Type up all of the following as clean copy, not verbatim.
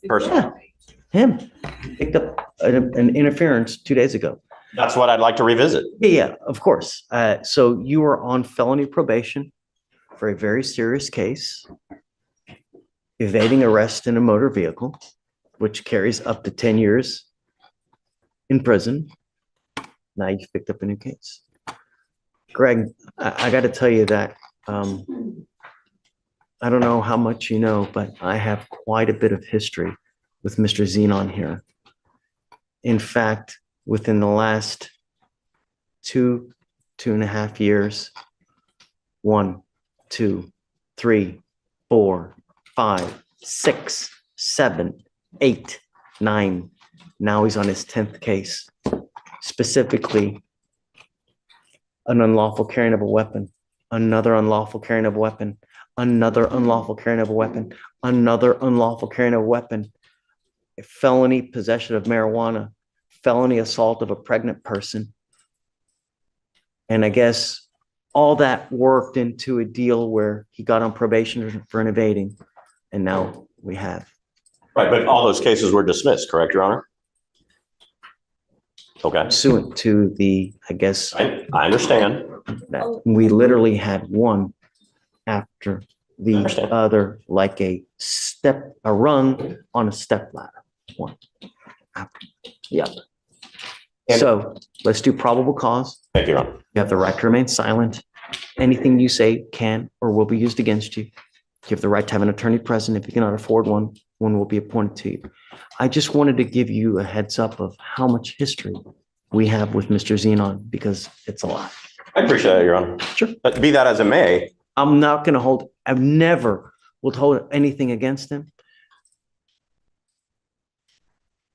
the person? Yeah, him. Picked up an interference 2 days ago. That's what I'd like to revisit. Yeah, of course. So you were on felony probation for a very serious case, evading arrest in a motor vehicle, which carries up to 10 years in prison. Now you've picked up a new case. Greg, I got to tell you that I don't know how much you know, but I have quite a bit of history with Mr. Zenon here. In fact, within the last 2.5 years, 1, 2, 3, 4, 5, 6, 7, 8, 9. Now he's on his 10th case, specifically an unlawful carrying of a weapon, another unlawful carrying of a weapon, another unlawful carrying of a weapon, another unlawful carrying of a weapon, felony possession of marijuana, felony assault of a pregnant person. And I guess all that worked into a deal where he got on probation for an evading. And now we have. Right, but all those cases were dismissed, correct, Your Honor? Okay. Pursuant to the, I guess. I understand. That we literally had one after the other, like a rung on a step ladder. One after the other. So let's do probable cause. Thank you, Your Honor. You have the right to remain silent. Anything you say can or will be used against you. You have the right to have an attorney present. If you cannot afford one, one will be appointed to you. I just wanted to give you a heads up of how much history we have with Mr. Zenon, because it's a lot. I appreciate that, Your Honor. Sure. But be that as it may. I'm not going to hold, I've never will hold anything against him.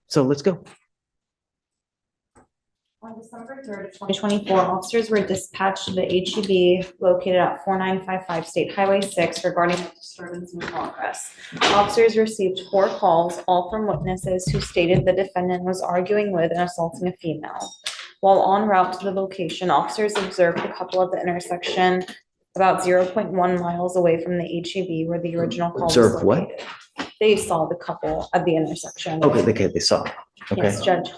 So let's go. On December 3rd of 2024, officers were dispatched to the HEB located at 4955 State Highway 6 regarding a disturbance in progress. Officers received 4 calls, all from witnesses who stated the defendant was arguing with and assaulting a female. While en route to the location, officers observed the couple at the intersection about 0.1 miles away from the HEB where the original call was Observed what? located. They saw the couple at the intersection. Okay, they saw. Okay. Yes, Judge.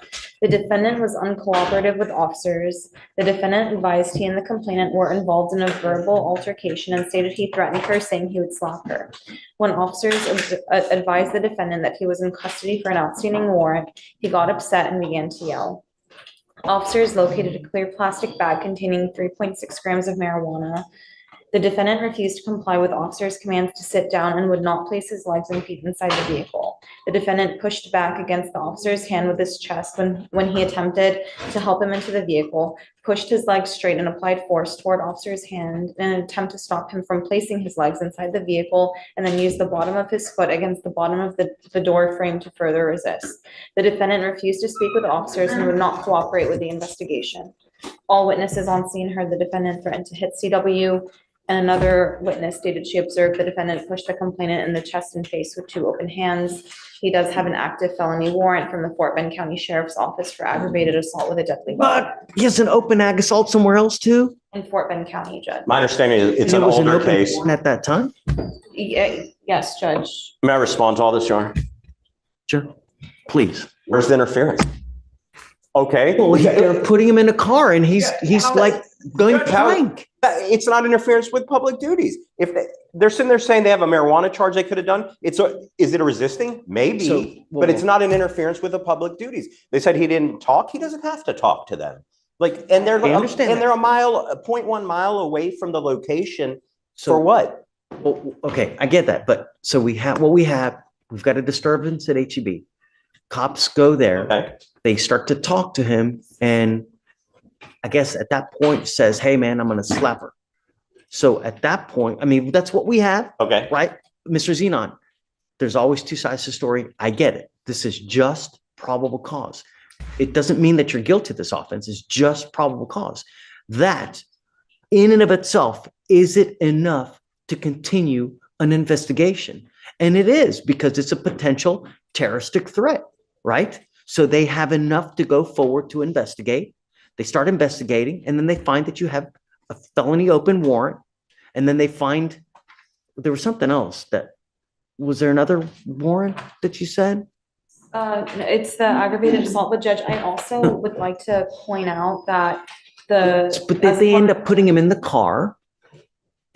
The defendant was uncooperative with officers. The defendant advised he and the complainant were involved in a verbal altercation and stated he threatened her, saying he would slap her. When officers advised the defendant that he was in custody for an outstanding warrant, he got upset and began to yell. Officers located a clear plastic bag containing 3.6 grams of marijuana. The defendant refused to comply with officers' commands to sit down and would not place his legs and feet inside the vehicle. The defendant pushed back against the officer's hand with his chest when he attempted to help him into the vehicle, pushed his legs straight and applied force toward officer's hand in an attempt to stop him from placing his legs inside the vehicle, and then used the bottom of his foot against the bottom of the door frame to further resist. The defendant refused to speak with officers and would not cooperate with the investigation. All witnesses on scene heard the defendant threaten to hit CW, and another witness stated she observed the defendant push the complainant in the chest and face with 2 open hands. He does have an active felony warrant from the Fort Bend County Sheriff's Office for aggravated assault with a deadly weapon. But he has an open ag assault somewhere else too? In Fort Bend County, Judge. My understanding is it's an And it was older open case. warrant at that time? Yes, Judge. May I respond to all this, Your Honor? Sure, please. Where's the interference? Okay. Well, they're putting him in a car and he's like going How- blank. It's not interference with public duties. If they're sitting there saying they have a marijuana charge they could have done, is it a resisting? Maybe, So, but it's not an interference with the public duties. They said he didn't talk. He doesn't have to talk to them. Like, and they're I understand and that. they're a 0.1 mile away from the location. So- for what? Well, okay, I get that, but so we have what we have. We've got a disturbance at HEB. Cops go there. Okay. They start to talk to him, and I guess at that point says, "Hey, man, I'm going to slap her." So at that point, I mean, that's what we have, Okay. right, Mr. Zenon? There's always 2 sides to the story. I get it. This is just probable cause. It doesn't mean that you're guilty of this offense. It's just probable cause. That, in and of itself, is it enough to continue an investigation? And it is, because it's a potential terroristic threat, right? So they have enough to go forward to investigate. They start investigating, and then they find that you have a felony open warrant. And then they find there was something else that was there another warrant that you said? No, it's the aggravated assault, but Judge, I also would like to point out that But they end up putting him in the car.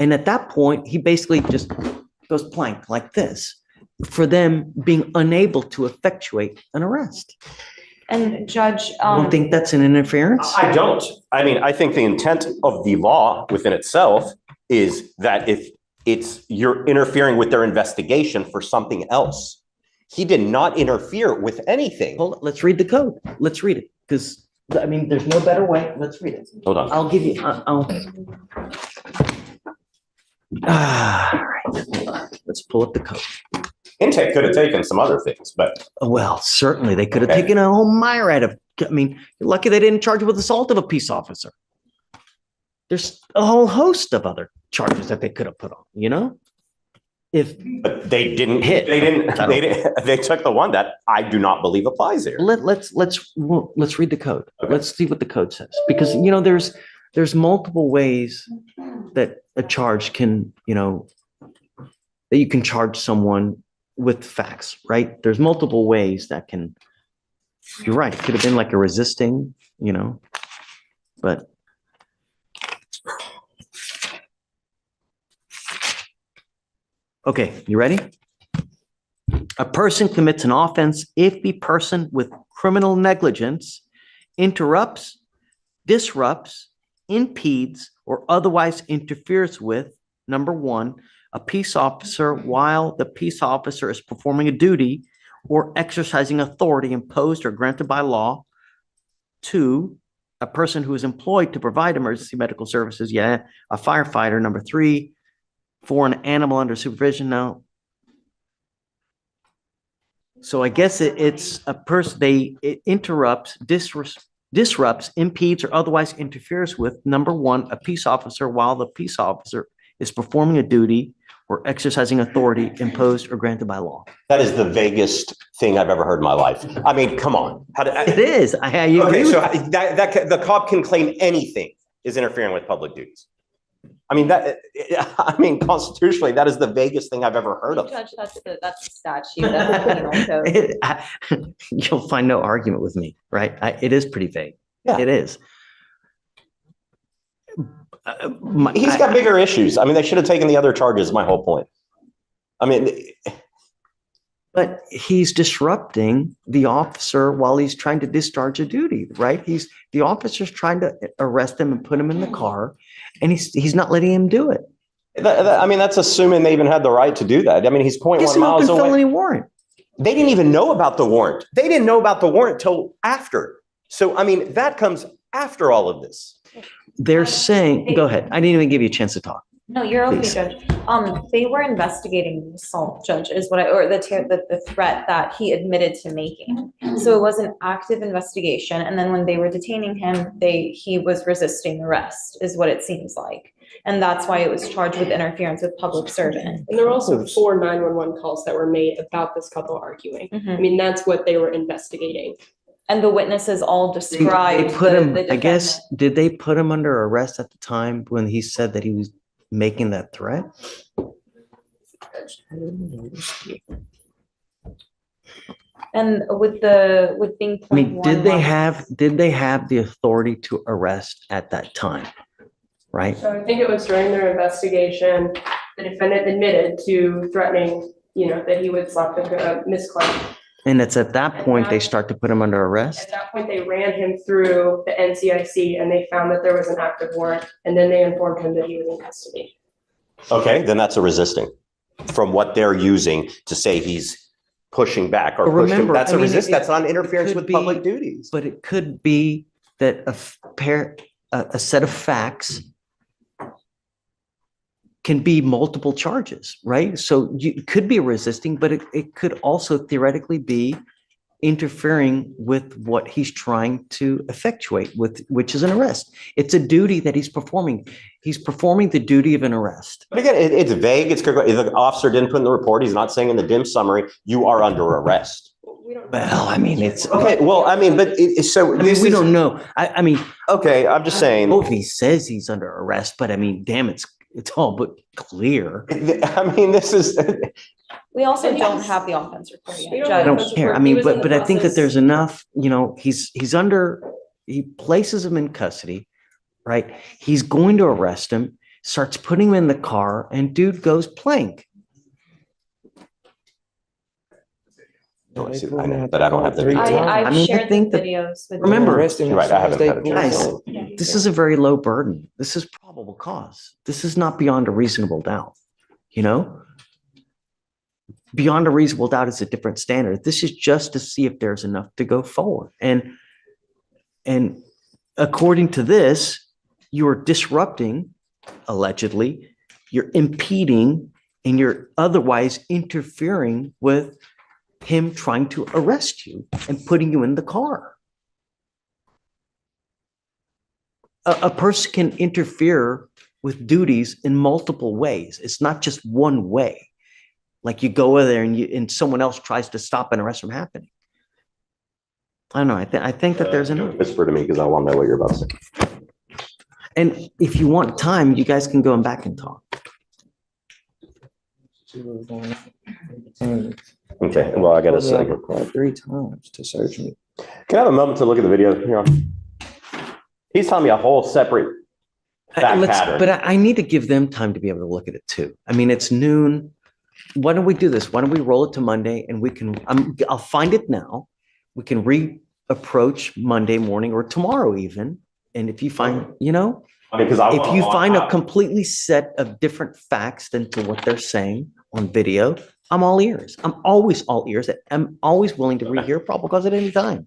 And at that point, he basically just goes plank like this for them being unable to effectuate an arrest. And Judge, You don't think that's an interference? I don't. I mean, I think the intent of the law within itself is that if you're interfering with their investigation for something else. He did not interfere with anything. Hold on, let's read the code. Let's read it. Because, I mean, there's no better way. Let's read it. Hold on. I'll give you, all right. Let's pull up the code. Intake could have taken some other things, but. Well, certainly they could have Okay. taken a whole myriad of, I mean, you're lucky they didn't charge you with assault of a peace officer. There's a whole host of other charges that they could have put on, you know? But they didn't Hit. they took the one that I do not believe applies here. Let's read the code. Okay. Let's see what the code says. Because, you know, there's multiple ways that a charge can, you know, that you can charge someone with facts, right? There's multiple ways that can, you're right. It could have been like a resisting, you know, but. Okay, you ready? A person commits an offense if the person with criminal negligence interrupts, disrupts, impedes, or otherwise interferes with, number one, a peace officer while the peace officer is performing a duty or exercising authority imposed or granted by law. Two, a person who is employed to provide emergency medical services, a firefighter. Number three, for an animal under supervision. Now, so I guess it's a person, it interrupts, disrupts, impedes, or otherwise interferes with, number one, a peace officer while the peace officer is performing a duty or exercising authority imposed or granted by law. That is the vaguest thing I've ever heard in my life. I mean, come on. It is. You Okay, agree so with- that the cop can claim anything is interfering with public duties. I mean, constitutionally, that is the vaguest thing I've ever heard of. Judge, that's the statute, that's the penal code. You'll find no argument with me, right? It is pretty vague. Yeah. It is. He's got bigger issues. I mean, they should have taken the other charges, my whole point. I mean, but he's disrupting the officer while he's trying to discharge a duty, right? The officer's trying to arrest him and put him in the car, and he's not letting him do it. I mean, that's assuming they even had the right to do that. I mean, he's 0.1 It's an miles open away. felony warrant. They didn't even know about the warrant. They didn't know about the warrant till after. So, I mean, that comes after all of this. They're saying, go ahead. I didn't even give you a chance to talk. No, you're okay, Please. Judge. They were investigating the assault, Judge, is what the threat that he admitted to making. So it was an active investigation, and then when they were detaining him, he was resisting arrest, is what it seems like. And that's why it was charged with interference with public servant. And there were also 4 911 calls that were made about this couple arguing. I Mhm. mean, that's what they were investigating. And the witnesses all They described put him, the I guess, defendant. did they put him under arrest at the time when he said that he was making that threat? And with being I mean, 0.1 did they miles- have the authority to arrest at that time? Right? So I think it was during their investigation, the defendant admitted to threatening, that he would slap Miss Clark. And it's at that point they start to put him under arrest? At that point, they ran him through the NCIC and they found that there was an active warrant, and then they informed him that he was in custody. Okay, then that's a resisting from what they're using to say he's pushing back or But pushing. remember, That's I a mean, resist. it- That's not it interference could with be- public duties. But it could be that a set of facts can be multiple charges, right? So it could be resisting, but it could also theoretically be interfering with what he's trying to effectuate with, which is an arrest. It's a duty that he's performing. He's performing the duty of an arrest. But again, it's vague. If the officer didn't put in the report, he's not saying in the dim summary, you are under arrest. We don't. Well, I mean, it's, Okay, well, I mean, but so I mean, this we is, don't know. I mean, okay, I'm just saying. if he says he's under arrest, but I mean, damn, it's all but clear. I mean, this is, We also And don't yes. have the offense report yet. We don't Judge. I don't That's care. where I he mean, was in but the I think that process. there's enough, you know, he places him in custody, right? He's going to arrest him, starts putting him in the car, and dude goes plank. I see- I know, but I don't have the video. I've I mean, I shared the think that- videos with. Remember- You're right, I haven't had a chance. Guys, this is a very low burden. This is probable cause. This is not beyond a reasonable doubt, you know? Beyond a reasonable doubt is a different standard. This is just to see if there's enough to go forward. And according to this, you are disrupting, allegedly, you're impeding, and you're otherwise interfering with him trying to arrest you and putting you in the car. A person can interfere with duties in multiple ways. It's not just one way. Like you go over there and someone else tries to stop an arrest from happening. I don't know. I think that there's enough. Whisper to me because I want to know what you're about to say. And if you want time, you guys can go back and talk. Okay, well, I gotta say, Required 3 times to search me. can I have a moment to look at the video here? He's telling me a whole separate fact pattern. But I need to give them time to be able to look at it too. I mean, it's noon. Why don't we do this? Why don't we roll it to Monday and we can, I'll find it now. We can reapproach Monday morning or tomorrow even. And if you find, you know, Because I if wanna you walk find a out. completely set of different facts than to what they're saying on video, I'm all ears. I'm always all ears. I'm always willing to rehear probable cause at any time.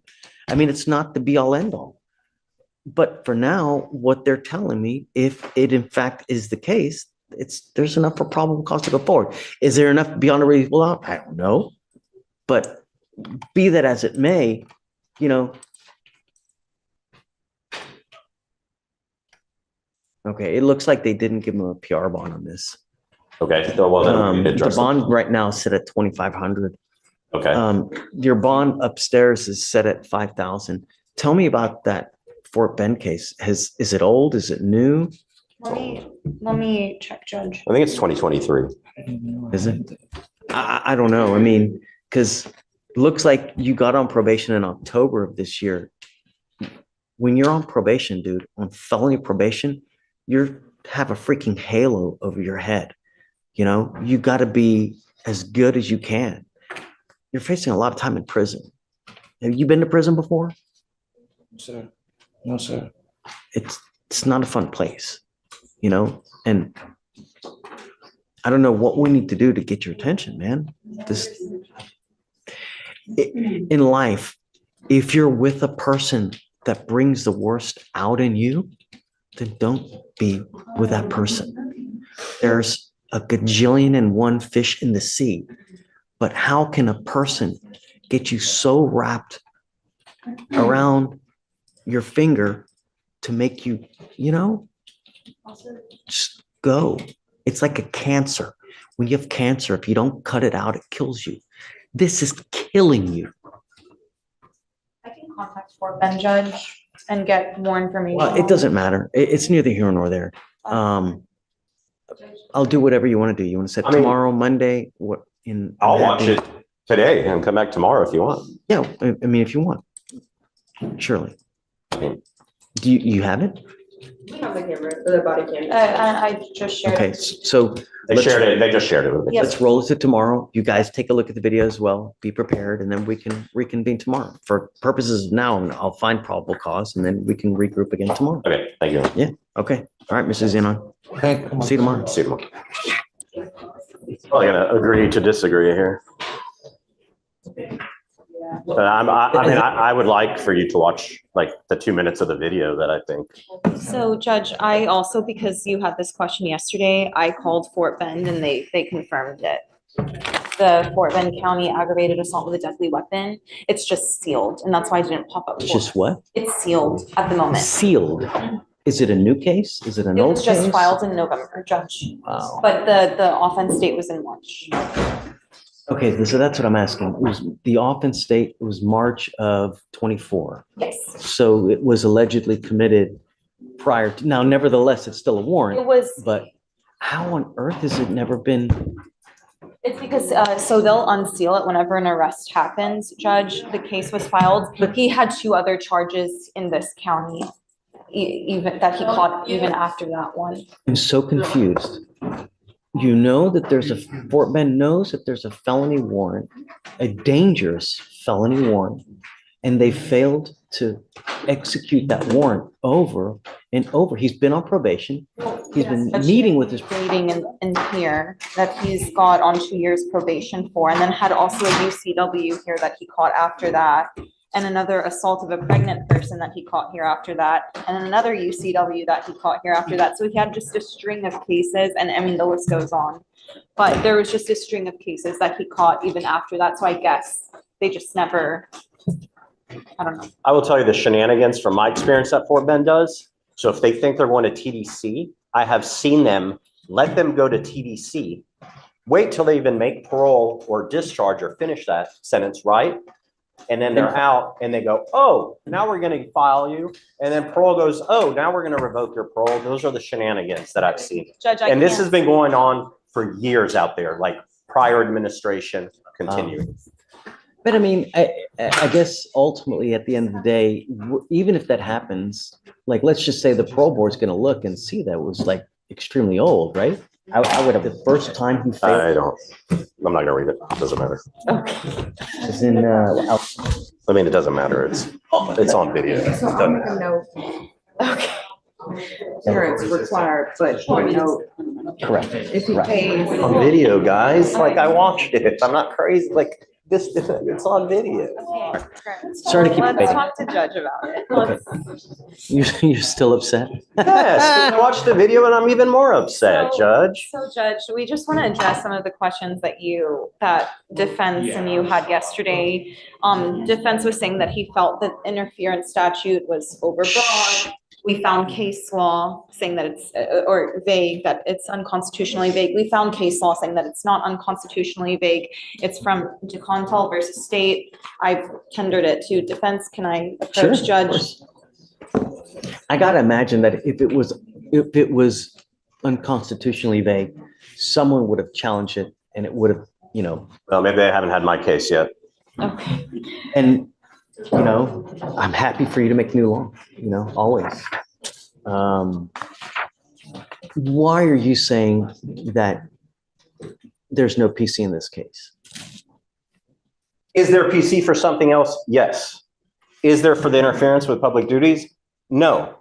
I mean, it's not the be all end all. But for now, what they're telling me, if it in fact is the case, there's enough for probable cause to go forward. Is there enough beyond a reasonable doubt? I don't know. But be that as it may, you know. Okay, it looks like they didn't give him a PR bond on this. Okay, so well, then we The address it. bond right now is set at 2,500. Okay, Your bond upstairs is set at 5,000. Tell me about that Fort Bend case. Is it old? Is it new? Let me check, Judge. I think it's 2023. Is it? I don't know. I mean, because it looks like you got on probation in October of this year. When you're on probation, dude, on felony probation, you have a freaking halo over your head. You know, you got to be as good as you can. You're facing a lot of time in prison. Have you been to prison before? Sir. No, sir. It's not a fun place, you know, and I don't know what we need to do to get your attention, man. In life, if you're with a person that brings the worst out in you, then don't be with that person. There's a gajillion and one fish in the sea, but how can a person get you so wrapped around your finger to make you, you know, just go. It's like a cancer. When you have cancer, if you don't cut it out, it kills you. This is killing you. I can contact Fort Bend Judge and get more information. Well, it doesn't matter. It's neither here nor there. I'll do whatever you want to do. You want to set I mean- tomorrow, Monday, what in? I'll watch it today and come back tomorrow if you want. Yeah, I mean, if you want. Surely. Do you have it? We have the camera, the body cam. I just shared. Okay, so They Let's- shared it, they just shared it with me. Yes. let's roll it to tomorrow. You guys take a look at the video as well. Be prepared, and then we can reconvene tomorrow. For purposes of now, I'll find probable cause, and then we can regroup again tomorrow. Okay, thank you. Okay. All right, Mrs. Zenon. Hey, come on. See you tomorrow. See you tomorrow. Probably gonna agree to disagree here. But I would like for you to watch like the 2 minutes of the video that I think. So Judge, I also, because you had this question yesterday, I called Fort Bend and they confirmed it. The Fort Bend County aggravated assault with a deadly weapon, it's just sealed, and that's why I didn't pop up. It's for just it. what? It's sealed at the moment. Sealed. Is it a new case? Is it an It old was case? just filed in November, Judge, Wow. but the offense date was in March. Okay, so that's what I'm asking. It was the offense date was March of 24. Yes, So it was allegedly committed prior to, now nevertheless, it's still a it warrant, was. but how on earth has it never been It's because, so they'll unseal it whenever an arrest happens, Judge. The case was filed. He had 2 other charges in this county, even that he caught even after that one. I'm so confused. You know that Fort Bend knows that there's a felony warrant, a dangerous felony warrant, and they failed to execute that warrant over and over. He's been on probation. He's been But meeting with his. Reading in here that he's got on 2 years probation for, and then had also a UCW here that he caught after that. And another assault of a pregnant person that he caught here after that, and then another UCW that he caught here after that. So he had just a string of cases, and I mean, the list goes on. But there was just a string of cases that he caught even after that, so I guess they just never, I don't know. I will tell you the shenanigans from my experience that Fort Bend does. So if they think they're going to TDC, I have seen them let them go to TDC, wait till they even make parole or discharge or finish that sentence, right? And then they're out and they go, oh, now we're going to file you. And then parole goes, oh, now we're going to revoke your parole. Those are the shenanigans that I've seen. Judge, And this has been going on for years out there, like prior administration continuing. But I mean, I guess ultimately at the end of the day, even if that happens, like, let's just say the parole board's going to look and see that it was like extremely old, right? I would have the first time he failed. I'm not gonna read it. It doesn't matter. Okay. As in, I mean, it doesn't matter. It's on video. It So I'll doesn't make a matter. note, Okay. insurance required, but you know, correct. if he Right. pays. On video, guys. Like I watched it. I'm not crazy. Like this, it's on video. Sorry to keep Let's waiting. talk to Judge about it. Okay. You're still upset? Yes, I watched the video and I'm even more upset, Judge. So Judge, we just want to address some of the questions that defense and you had yesterday. Defense was saying that he felt that interference statute was overbroad. We found case law saying that it's, or vague, that it's unconstitutionally vague. We found case law saying that it's not unconstitutionally vague. It's from DeContal versus State. I've tendered it to defense. Can I approach Sure, Judge? of course. I gotta imagine that if it was unconstitutionally vague, someone would have challenged it and it would have, Well, maybe I haven't had my case yet. Okay. and, I'm happy for you to make new law, always. Why are you saying that there's no PC in this case? Is there PC for something else? Yes. Is there for the interference with public duties? No.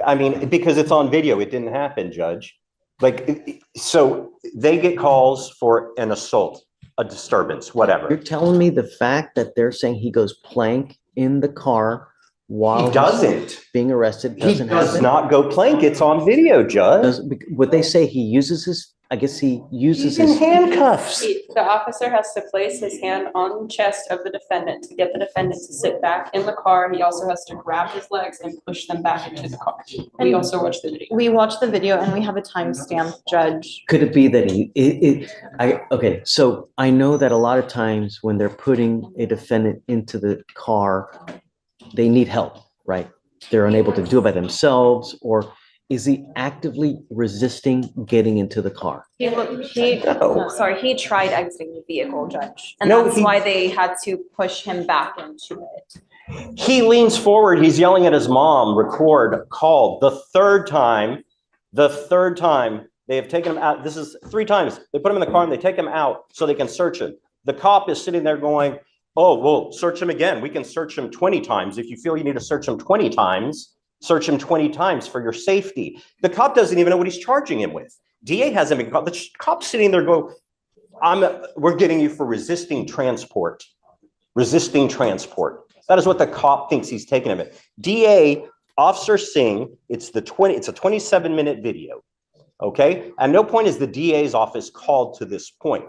I mean, because it's on video, it didn't happen, Judge. So they get calls for an assault, a disturbance, whatever. You're telling me the fact that they're saying he goes plank in the car while He doesn't. being arrested He doesn't does happen? not go plank. It's on video, Judge. Would they say he uses his, I guess he uses He's in his, handcuffs. The officer has to place his hand on the chest of the defendant to get the defendant to sit back in the car. He also has to grab his legs and push them back into the car. We also watched the video. We watched the video and we have a timestamp, Judge. could it be that okay, so I know that a lot of times when they're putting a defendant into the car, they need help, right? They're unable to do it by themselves, or is he actively resisting getting into the car? He tried exiting the vehicle, Judge. And No, that's he- why they had to push him back into it. He leans forward. He's yelling at his mom, record, call. The third time they have taken him out. This is 3 times. They put him in the car and they take him out so they can search him. The cop is sitting there going, oh, well, search him again. We can search him 20 times. If you feel you need to search him 20 times, search him 20 times for your safety. The cop doesn't even know what he's charging him with. DA hasn't been caught. The cop's sitting there go, we're getting you for resisting transport. Resisting transport. That is what the cop thinks he's taking him at. DA, Officer Singh, it's a 27-minute video. Okay? At no point is the DA's office called to this point.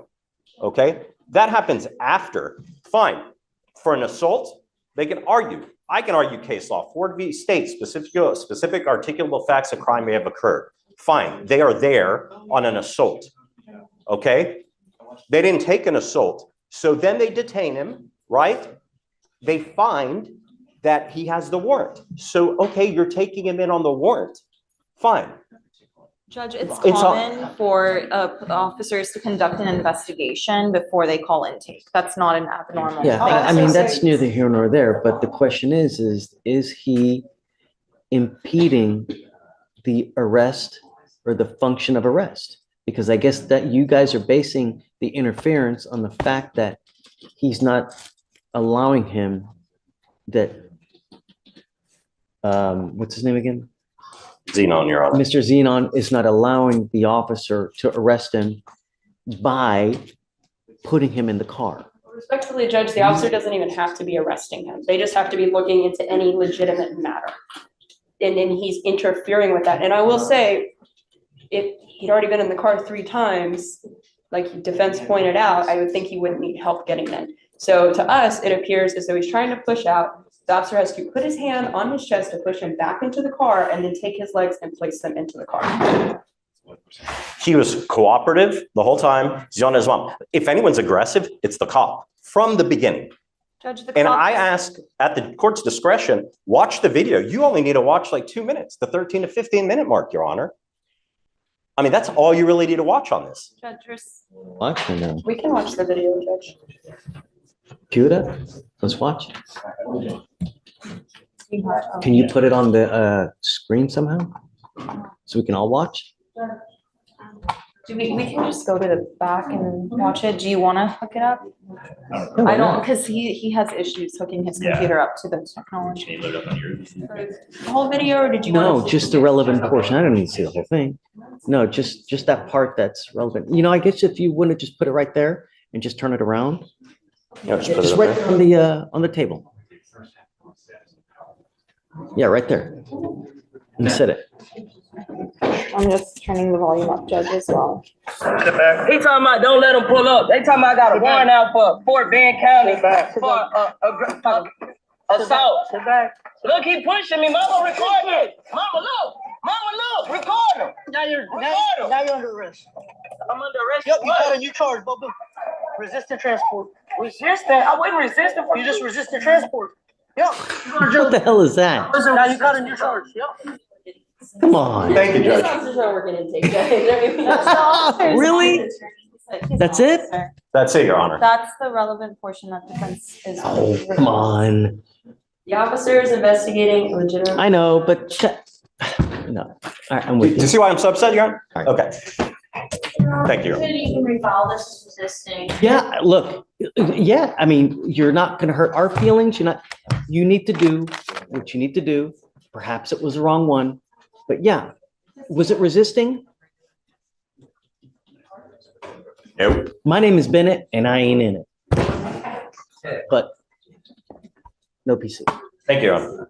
Okay? That happens after. Fine. For an assault, they can argue. I can argue case law. Ford v. State, specific articulable facts of crime may have occurred. Fine. They are there on an assault. Okay? They didn't take an assault. So then they detain him, right? They find that he has the warrant. So, okay, you're taking him in on the warrant. Fine. Judge, it's It's all- common for officers to conduct an investigation before they call intake. That's not an abnormal. Yeah, thing. I mean, that's neither here nor there, but the question is he impeding the arrest or the function of arrest? Because I guess that you guys are basing the interference on the fact that he's not allowing him that, what's his name again? Xenon, Your Honor. Mr. Xenon is not allowing the officer to arrest him by putting him in the car. Respectfully, Judge, the officer doesn't even have to be arresting him. They just have to be looking into any legitimate matter. And then he's interfering with that. And I will say, if he'd already been in the car 3 times, like defense pointed out, I would think he wouldn't need help getting in. So to us, it appears as though he's trying to push out. The officer has to put his hand on his chest to push him back into the car and then take his legs and place them into the car. He was cooperative the whole time. He's on his mom. If anyone's aggressive, it's the cop from the beginning. Judge, the And cop- I ask at the court's discretion, watch the video. You only need to watch like 2 minutes, the 13 to 15 minute mark, Your Honor. I mean, that's all you really need to watch on this. Judge, Watch or no? We can watch the video, Judge. Cue it up. Let's watch. Can you put it on the screen somehow? So we can all watch? we can just go to the back and watch it. Do you want to hook it up? I don't, because he has issues hooking his computer up to the technology. The whole video, or did you? No, want to- just the relevant portion. I don't need to see the whole thing. No, just that part that's relevant. You know, I guess if you want to just put it right there and just turn it around. Yeah, just put it Just up right there. on the table. Yeah, right there. And set it. I'm just turning the volume up, Judge, as well. He talking about don't let him pull up. They talking about I got a warrant out for Fort Bend County for assault. Look, he pushing me. Mama, record it. Mama, look, record him. Now you're under arrest. I'm under arrest. Yep, for you got a what? new charge, Bubba. Resisting transport. Resisting? I wasn't resisting. You just resisted transport. Yep. You're going to What the jail. hell is that? Now you got a new charge. Yep. Come on. Thank you, These Judge. officers are working intake, Judge. Really? That's it? That's it, Your Honor. That's the relevant portion that defense is. Oh, come on. The officer is investigating a legitimate. I know, but no. All right, I'm Do with you you. see why I'm so upset, Your Honor? All right. Okay. Thank you. You can refile this as resisting. Yeah, look, yeah, I mean, you're not gonna hurt our feelings. You need to do what you need to do. Perhaps it was the wrong one, but yeah. Was it resisting? Nope. My name is Bennett and I ain't in it. But no PC. Thank you, Your Honor.